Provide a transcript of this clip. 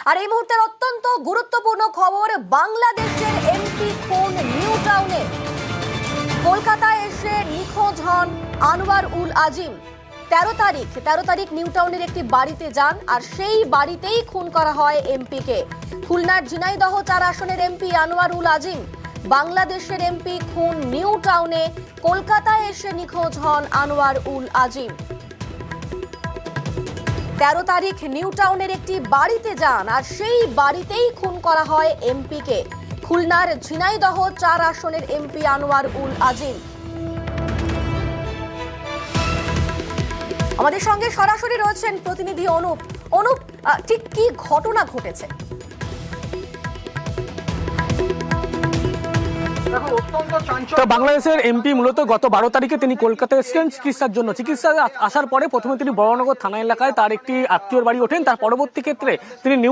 আর এই মুহূর্তের অত্যন্ত গুরুত্বপূর্ণ খবর, বাংলাদেশের এমপি খুন নিউ টাউনে। কলকাতায় এসে নিখোঁজ হন আনোয়ার উল আজিম। 13 তারিখ নিউ টাউনের একটি বাড়িতে যান, আর সেই বাড়িতেই খুন করা হয় এমপিকে। খুলনার ঝিনাইদহ 4 আসনের এমপি আনোয়ার উল আজিম, বাংলাদেশের এমপি খুন নিউ টাউনে। কলকাতায় এসে নিখোঁজ হন আনোয়ার উল আজিম। 13 তারিখ নিউ টাউনের একটি বাড়িতে যান, আর সেই বাড়িতেই খুন করা হয় এমপিকে। খুলনার ঝিনাইদহ 4 আসনের এমপি আনোয়ার উল আজিম। আমাদের সঙ্গে সরাসরি রয়েছেন প্রতিনিধি অনুপ। ঠিক কি ঘটনা ঘটেছে? বাংলাদেশের এমপি মূলত গত 12 তারিখে তিনি কলকাতায় এসেছেন চিকিৎসার জন্য। চিকিৎসা আসার পরে প্রথমে তিনি বড়নগর থানা এলাকায় তার একটি আত্মীয়র বাড়ি ওঠেন। তার পরবর্তী ক্ষেত্রে তিনি নিউ